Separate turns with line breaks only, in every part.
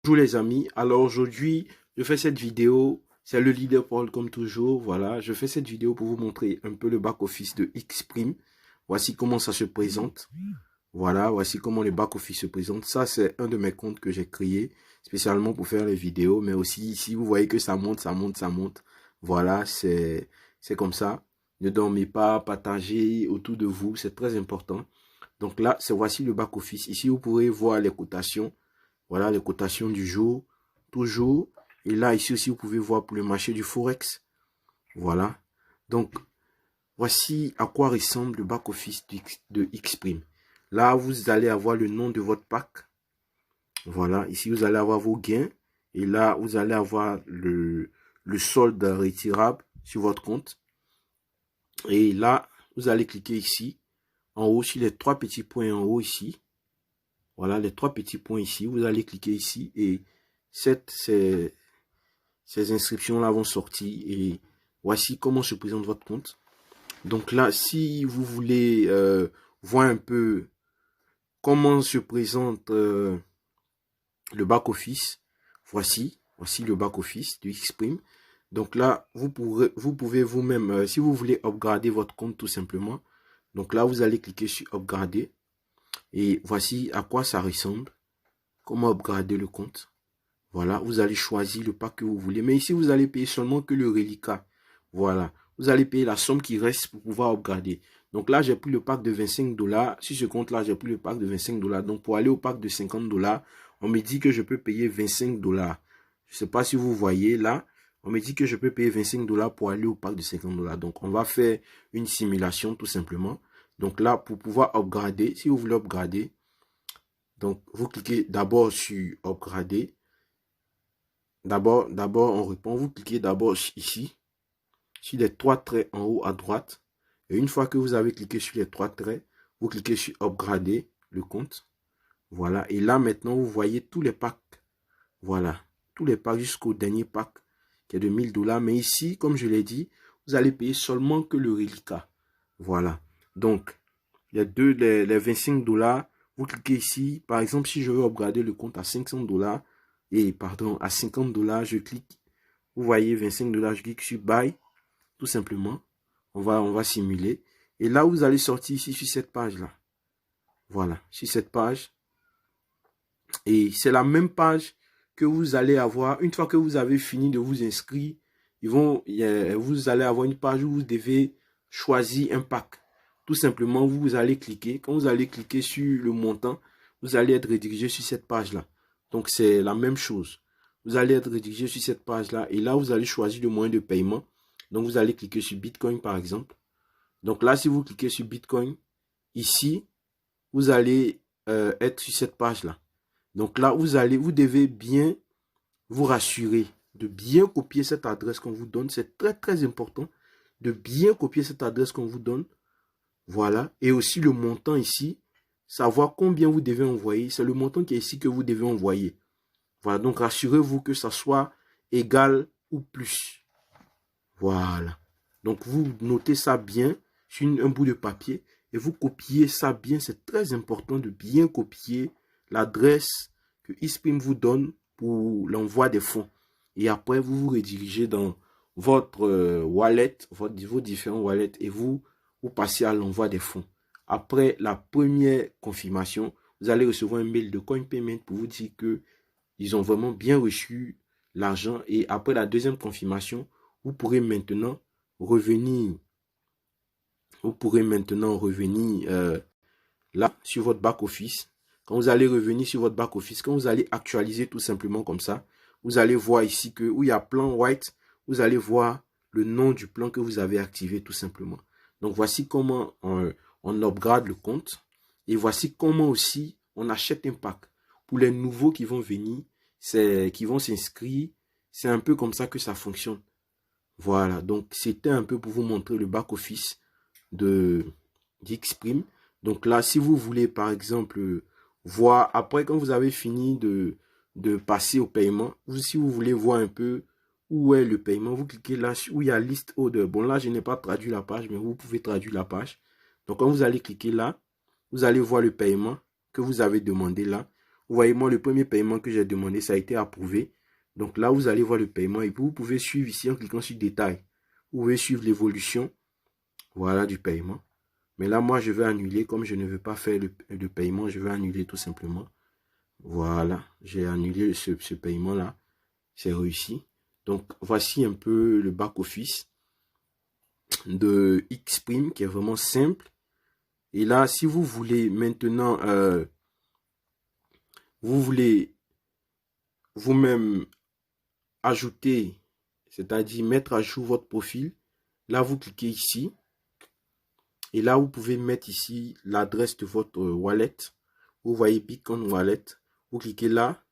Bonjour les amis, alors aujourd'hui je fais cette vidéo, c'est le leader Paul comme toujours, voilà, je fais cette vidéo pour vous montrer un peu le back-office de Xprime. Voici comment ça se présente, voilà, voici comment le back-office se présente. Ça c'est un de mes comptes que j'ai créé spécialement pour faire les vidéos, mais aussi ici vous voyez que ça monte, ça monte, ça monte, voilà, c'est comme ça. Ne dormez pas, partagez autour de vous, c'est très important. Donc là, voici le back-office, ici vous pourrez voir les cotations. Voilà les cotations du jour, toujours. Et là, ici aussi, vous pouvez voir pour le marché du Forex. Voilà. Donc, voici à quoi ressemble le back-office de Xprime. Là, vous allez avoir le nom de votre pack. Voilà. Ici, vous allez avoir vos gains. Et là, vous allez avoir le solde retirable sur votre compte. Et là, vous allez cliquer ici, en haut, sur les trois petits points en haut ici. Voilà, les trois petits points ici. Vous allez cliquer ici et ces inscriptions-là vont sortir. Et voici comment se présente votre compte. Donc là, si vous voulez voir un peu comment se présente le back-office, voici le back-office de Xprime. Donc là, vous pouvez vous-même, si vous voulez upgrader votre compte tout simplement, donc là, vous allez cliquer sur upgrader. Et voici à quoi ça ressemble. Comment upgrader le compte. Voilà, vous allez choisir le pack que vous voulez. Mais ici, vous allez payer seulement que le reliquat. Voilà, vous allez payer la somme qui reste pour pouvoir upgrader. Donc là, j'ai pris le pack de 25 $. Sur ce compte-là, j'ai pris le pack de 25 $. Donc pour aller au pack de 50 $, on me dit que je peux payer 25 $. Je ne sais pas si vous voyez là. On me dit que je peux payer 25 $ pour aller au pack de 50 $. Donc on va faire une simulation tout simplement. Donc là, pour pouvoir upgrader, si vous voulez upgrader, donc vous cliquez d'abord sur upgrader. D'abord, on répond. Vous cliquez d'abord ici, sur les trois traits en haut à droite. Et une fois que vous avez cliqué sur les trois traits, vous cliquez sur upgrader le compte. Voilà. Et là, maintenant, vous voyez tous les packs. Voilà. Tous les packs jusqu'au dernier pack qui est de 1000 $. Mais ici, comme je l'ai dit, vous allez payer seulement que le reliquat. Voilà. Donc, il y a les 25 $. Vous cliquez ici. Par exemple, si je veux upgrader le compte à 500 $, et pardon, à 50 $, je clique. Vous voyez 25 $, je clique sur buy. Tout simplement. On va simuler. Et là, vous allez sortir ici sur cette page-là. Voilà, sur cette page. Et c'est la même page que vous allez avoir. Une fois que vous avez fini de vous inscrire, vous allez avoir une page où vous devez choisir un pack. Tout simplement, vous allez cliquer. Quand vous allez cliquer sur le montant, vous allez être redirigé sur cette page-là. Donc, c'est la même chose. Vous allez être redirigé sur cette page-là. Et là, vous allez choisir le moyen de paiement. Donc, vous allez cliquer sur Bitcoin, par exemple. Donc là, si vous cliquez sur Bitcoin, ici, vous allez être sur cette page-là. Donc là, vous devez bien vous rassurer de bien copier cette adresse qu'on vous donne. C'est très, très important de bien copier cette adresse qu'on vous donne. Voilà. Et aussi le montant ici, savoir combien vous devez envoyer. C'est le montant qui est ici que vous devez envoyer. Voilà. Donc, rassurez-vous que ça soit égal ou plus. Voilà. Donc, vous notez ça bien sur un bout de papier et vous copiez ça bien. C'est très important de bien copier l'adresse que Xprime vous donne pour l'envoi des fonds. Et après, vous vous redirigez dans votre wallet, vos différents wallets et vous passez à l'envoi des fonds. Après la première confirmation, vous allez recevoir un mail de CoinPayment pour vous dire que ils ont vraiment bien reçu l'argent. Et après la deuxième confirmation, vous pourrez maintenant revenir. Là sur votre back-office. Quand vous allez revenir sur votre back-office, quand vous allez actualiser tout simplement comme ça, vous allez voir ici que où il y a plan white, vous allez voir le nom du plan que vous avez activé tout simplement. Donc voici comment on upgrade le compte. Et voici comment aussi on achète un pack. Pour les nouveaux qui vont venir, qui vont s'inscrire, c'est un peu comme ça que ça fonctionne. Voilà, donc c'était un peu pour vous montrer le back-office d'Xprime. Donc là, si vous voulez par exemple voir, après quand vous avez fini de passer au paiement, si vous voulez voir un peu où est le paiement, vous cliquez là où il y a liste order. Bon là, je n'ai pas traduit la page, mais vous pouvez traduire la page. Donc quand vous allez cliquer là, vous allez voir le paiement que vous avez demandé là. Vous voyez, moi, le premier paiement que j'ai demandé, ça a été approuvé. Donc là, vous allez voir le paiement et puis vous pouvez suivre ici en cliquant sur détail. Vous pouvez suivre l'évolution, voilà, du paiement. Mais là, moi, je vais annuler. Comme je ne veux pas faire le paiement, je vais annuler tout simplement. Voilà, j'ai annulé ce paiement-là. C'est réussi. Donc, voici un peu le back-office de Xprime qui est vraiment simple. Et là, si vous voulez maintenant, vous voulez vous-même ajouter, c'est-à-dire mettre à jour votre profil, là, vous cliquez ici. Et là, vous pouvez mettre ici l'adresse de votre wallet. Vous voyez Bitcoin Wallet. Vous cliquez là,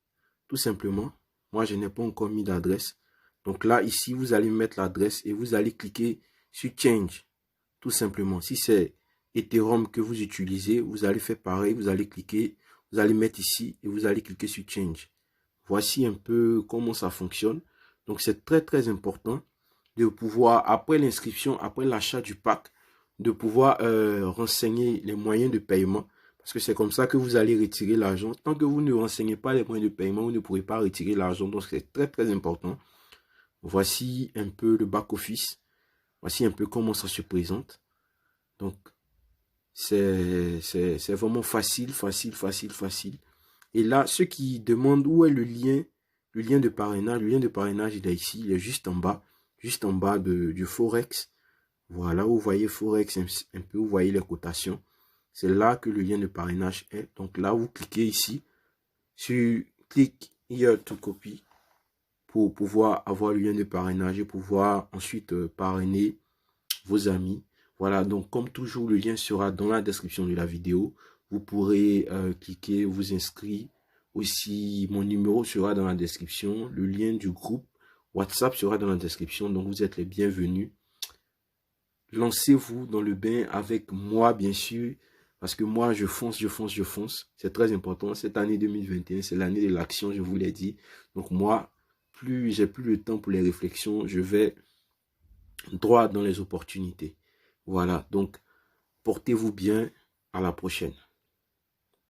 tout simplement. Moi, je n'ai pas encore mis d'adresse. Donc là, ici, vous allez mettre l'adresse et vous allez cliquer sur Change. Tout simplement. Si c'est Ethereum que vous utilisez, vous allez faire pareil. Vous allez cliquer, vous allez mettre ici et vous allez cliquer sur Change. Voici un peu comment ça fonctionne. Donc, c'est très, très important de pouvoir, après l'inscription, après l'achat du pack, de pouvoir renseigner les moyens de paiement. Parce que c'est comme ça que vous allez retirer l'argent. Tant que vous ne renseignez pas les moyens de paiement, vous ne pourrez pas retirer l'argent. Donc, c'est très, très important. Voici un peu le back-office. Voici un peu comment ça se présente. Donc, c'est vraiment facile, facile, facile, facile. Et là, ceux qui demandent où est le lien de parrainage, il est ici, il est juste en bas du Forex. Voilà, vous voyez Forex un peu, vous voyez les cotations. C'est là que le lien de parrainage est. Donc là, vous cliquez ici sur Click here to copy pour pouvoir avoir le lien de parrainage et pouvoir ensuite parrainer vos amis. Voilà, donc comme toujours, le lien sera dans la description de la vidéo. Vous pourrez cliquer, vous inscrire. Aussi, mon numéro sera dans la description. Le lien du groupe WhatsApp sera dans la description. Donc, vous êtes les bienvenus. Lancez-vous dans le bain avec moi, bien sûr. Parce que moi, je fonce, je fonce, je fonce. C'est très important. Cette année 2021, c'est l'année de l'action, je vous l'ai dit. Donc, moi, plus j'ai plus le temps pour les réflexions, je vais droit dans les opportunités. Voilà, donc portez-vous bien, à la prochaine.